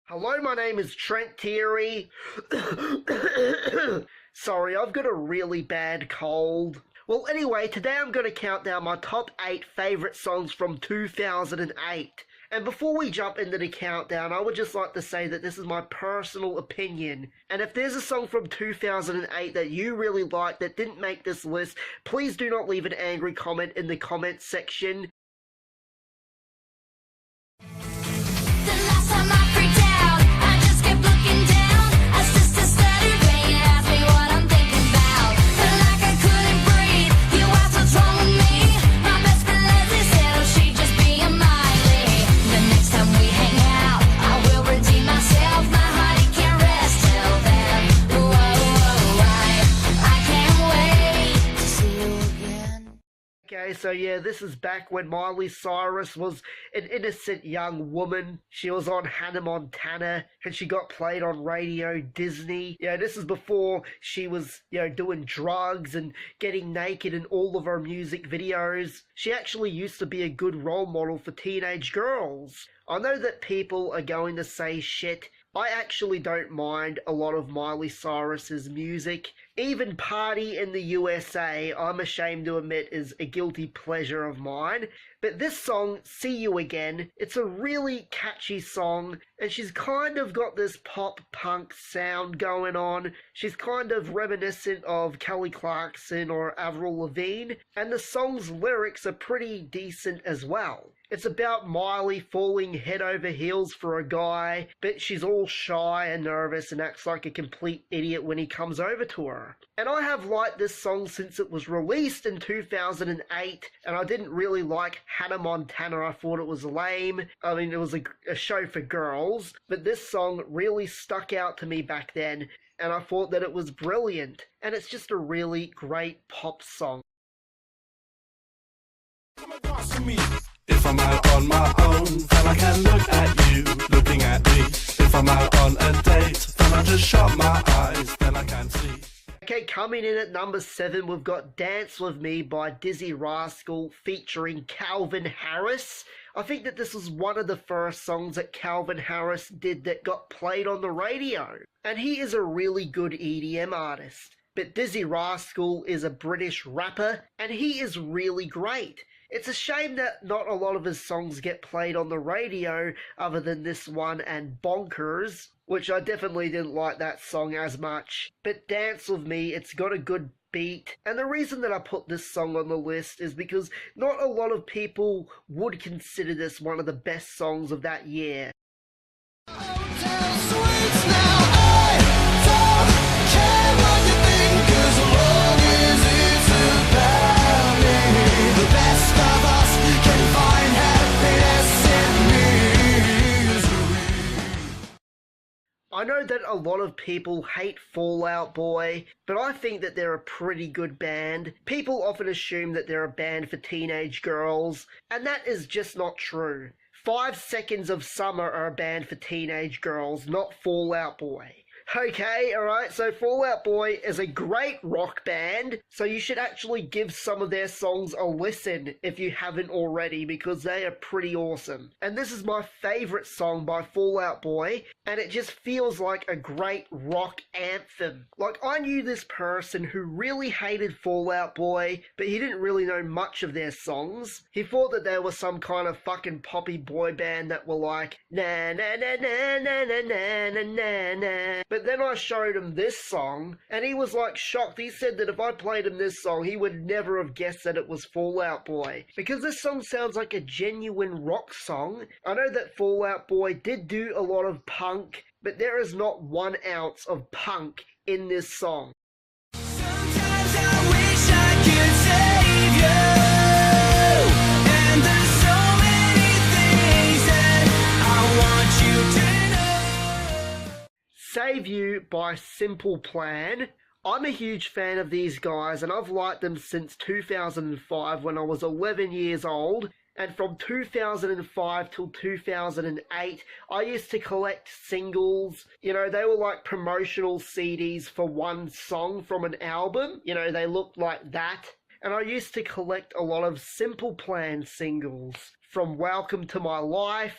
Hello, my name is Trent Thierry. Sorry, I've got a really bad cold. Well, anyway, today I'm going to count down my top 8 favourite songs from 2008. And before we jump into the countdown, I would just like to say that this is my personal opinion. And if there's a song from 2008 that you really like that didn't make this list, please do not leave an angry comment in the comment section. Okay, so yeah, this is back when Miley Cyrus was an innocent young woman. She was on Hannah Montana, and she got played on Radio Disney. Yeah, this is before she was, doing drugs and getting naked in all of her music videos. She actually used to be a good role model for teenage girls. I know that people are going to say shit. I actually don't mind a lot of Miley Cyrus's music. Even Party in the USA, I'm ashamed to admit, is a guilty pleasure of mine. But this song, See You Again, it's a really catchy song, and she's kind of got this pop-punk sound going on. She's kind of reminiscent of Kelly Clarkson or Avril Lavigne, and the song's lyrics are pretty decent as well. It's about Miley falling head over heels for a guy, but she's all shy and nervous and acts like a complete idiot when he comes over to her. And I have liked this song since it was released in 2008, and I didn't really like Hannah Montana. I thought it was lame. I mean, it was a show for girls, but this song really stuck out to me back then, and I thought that it was brilliant. And it's just a really great pop song. If I'm out on my own, then I can look at you, looking at me. If I'm out on a date, then I just shut my eyes, then I can see. Okay, coming in at number 7, we've got Dance With Me by Dizzy Rascal featuring Calvin Harris. I think that this was one of the first songs that Calvin Harris did that got played on the radio. And he is a really good EDM artist. But Dizzy Rascal is a British rapper, and he is really great. It's a shame that not a lot of his songs get played on the radio other than this one and Bonkers, which I definitely didn't like that song as much. But Dance With Me, it's got a good beat, and the reason that I put this song on the list is because not a lot of people would consider this one of the best songs of that year. I know that a lot of people hate Fall Out Boy, but I think that they're a pretty good band. People often assume that they're a band for teenage girls, and that is just not true. 5 Seconds of Summer are a band for teenage girls, not Fall Out Boy. Okay, alright, so Fall Out Boy is a great rock band, so you should actually give some of their songs a listen if you haven't already, because they are pretty awesome. And this is my favourite song by Fall Out Boy, and it just feels like a great rock anthem. Like, I knew this person who really hated Fall Out Boy, but he didn't really know much of their songs. He thought that they were some kind of fucking poppy boy band that were like, na na na na na na na na na na. But then I showed him this song, and he was like shocked. He said that if I played him this song, he would never have guessed that it was Fall Out Boy. Because this song sounds like a genuine rock song. I know that Fall Out Boy did do a lot of punk, but there is not 1 ounce of punk in this song. Sometimes I wish I could save you, and there's so many things that I want you to know. Save You by Simple Plan. I'm a huge fan of these guys, and I've liked them since 2005 when I was 11 years old. And from 2005 till 2008, I used to collect singles. They were like promotional CDs for one song from an album. They looked like that. And I used to collect a lot of Simple Plan singles, from Welcome to My Life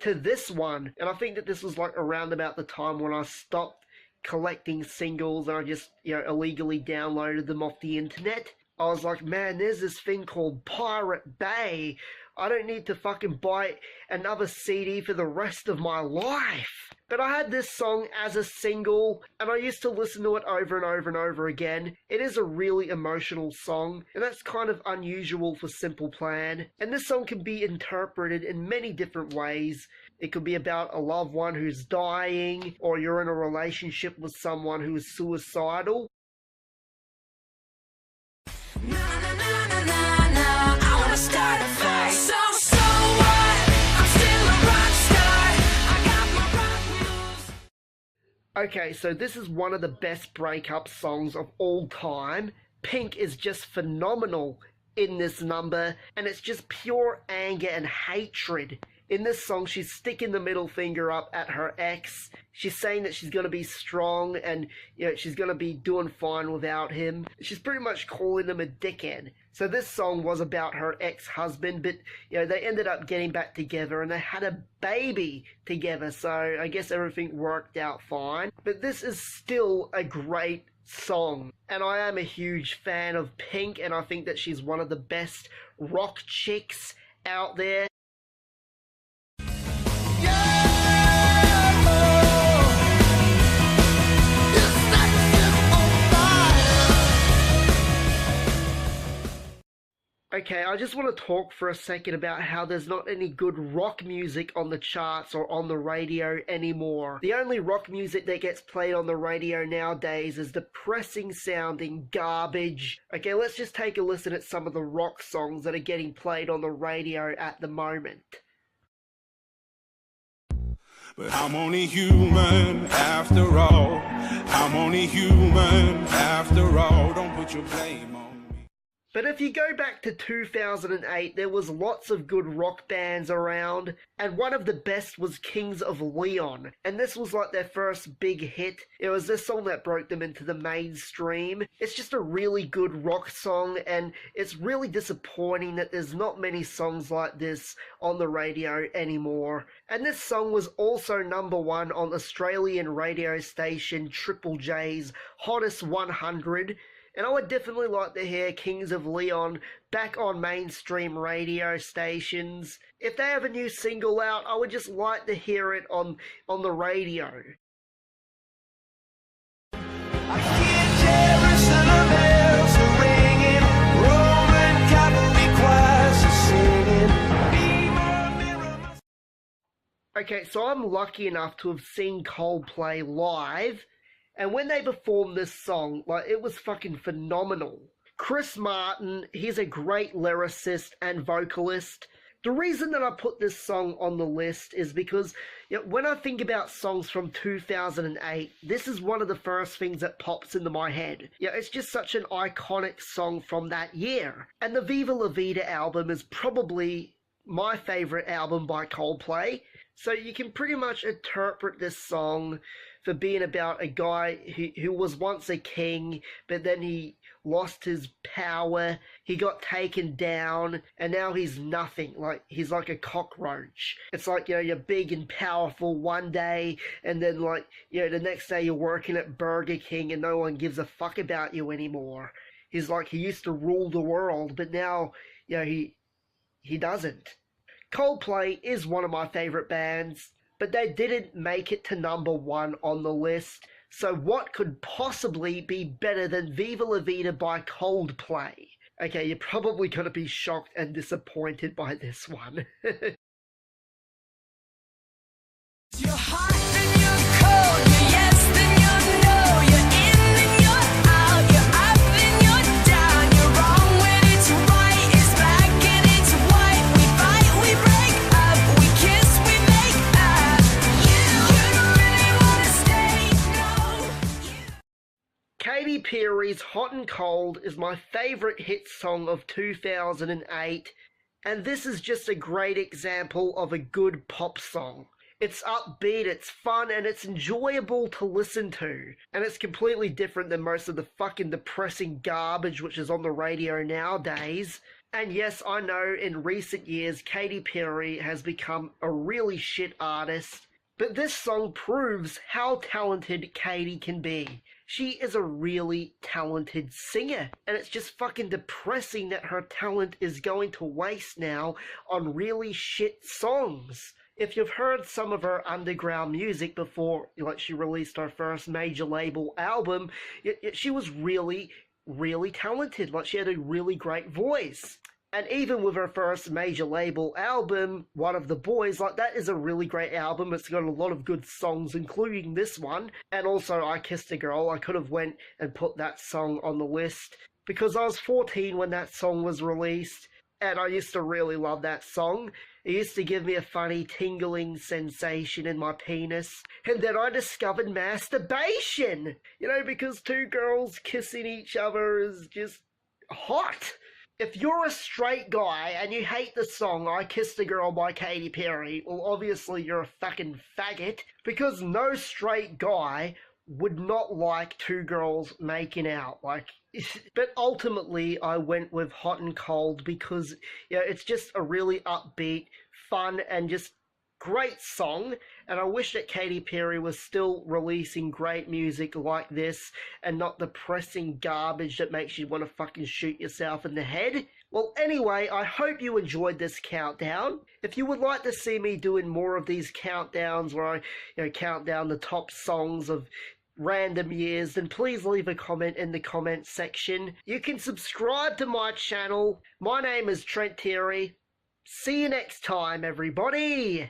to this one. And I think that this was like around about the time when I stopped collecting singles and I just, illegally downloaded them off the internet. I was like, man, there's this thing called Pirate Bay. I don't need to fucking buy another CD for the rest of my life. But I had this song as a single, and I used to listen to it over and over and over again. It is a really emotional song, and that's kind of unusual for Simple Plan. And this song can be interpreted in many different ways. It could be about a loved one who's dying, or you're in a relationship with someone who is suicidal. I wanna start a fight. So what? I'm still a rock star. I got my rock wheels. Okay, so this is one of the best breakup songs of all time. Pink is just phenomenal in this number, and it's just pure anger and hatred. In this song, she's sticking the middle finger up at her ex. She's saying that she's going to be strong and, she's going to be doing fine without him. She's pretty much calling him a dickhead. So this song was about her ex-husband, but, they ended up getting back together and they had a baby together. So I guess everything worked out fine. But this is still a great song. And I am a huge fan of Pink, and I think that she's one of the best rock chicks out there. Okay, I just want to talk for a second about how there's not any good rock music on the charts or on the radio anymore. The only rock music that gets played on the radio nowadays is depressing sounding garbage. Okay, let's just take a listen at some of the rock songs that are getting played on the radio at the moment. But I'm only human after all. I'm only human after all. Don't put your blame on me. But if you go back to 2008, there was lots of good rock bands around, and one of the best was Kings of Leon, and this was like their first big hit. It was this song that broke them into the mainstream. It's just a really good rock song, and it's really disappointing that there's not many songs like this on the radio anymore. And this song was also #1 on Australian radio station Triple J's Hottest 100. And I would definitely like to hear Kings of Leon back on mainstream radio stations. If they have a new single out, I would just like to hear it on the radio. I hear Jerusalem bells are ringing, Roman cavalry choirs are singing. Okay, so I'm lucky enough to have seen Coldplay live. And when they performed this song, it was fucking phenomenal. Chris Martin, he's a great lyricist and vocalist. The reason that I put this song on the list is because when I think about songs from 2008, this is one of the first things that pops into my head. It's just such an iconic song from that year. And the Viva La Vida album is probably my favorite album by Coldplay. So you can pretty much interpret this song for being about a guy who was once a king, but then he lost his power, he got taken down, and now he's nothing. He's like a cockroach. It's like, you're big and powerful one day, and then the next day you're working at Burger King and no one gives a fuck about you anymore. He's like, he used to rule the world, but now, he doesn't. Coldplay is one of my favorite bands, but they didn't make it to #1 on the list. So what could possibly be better than Viva La Vida by Coldplay? Okay, you're probably going to be shocked and disappointed by this one. You're hot, then you're cold, you're yes, then you're no, you're in, then you're out, you're up, then you're down, you're wrong when it's right, it's black and it's white, we fight, we break up, we kiss, we make up, you don't really wanna stay, no. Katy Perry's Hot and Cold is my favorite hit song of 2008, and this is just a great example of a good pop song. It's upbeat, it's fun, and it's enjoyable to listen to. And it's completely different than most of the fucking depressing garbage which is on the radio nowadays. And yes, I know in recent years, Katy Perry has become a really shit artist, but this song proves how talented Katy can be. She is a really talented singer, and it's just fucking depressing that her talent is going to waste now on really shit songs. If you've heard some of her underground music before, like she released her first major label album, she was really, really talented. Like, she had a really great voice. And even with her first major label album, One of the Boys, like, that is a really great album. It's got a lot of good songs, including this one. And also, I Kissed a Girl. I could have went and put that song on the list because I was 14 when that song was released. And I used to really love that song. It used to give me a funny tingling sensation in my penis. And then I discovered masturbation. You know, because two girls kissing each other is just hot. If you're a straight guy and you hate the song I Kissed a Girl by Katy Perry, well, obviously you're a fucking faggot, because no straight guy would not like two girls making out. Like, but ultimately I went with Hot and Cold because, you know, it's just a really upbeat, fun, and just great song, and I wish that Katy Perry was still releasing great music like this and not depressing garbage that makes you want to fucking shoot yourself in the head. Well, anyway, I hope you enjoyed this countdown. If you would like to see me doing more of these countdowns where I, count down the top songs of random years, then please leave a comment in the comment section. You can subscribe to my channel. My name is Trent Thierry. See you next time, everybody!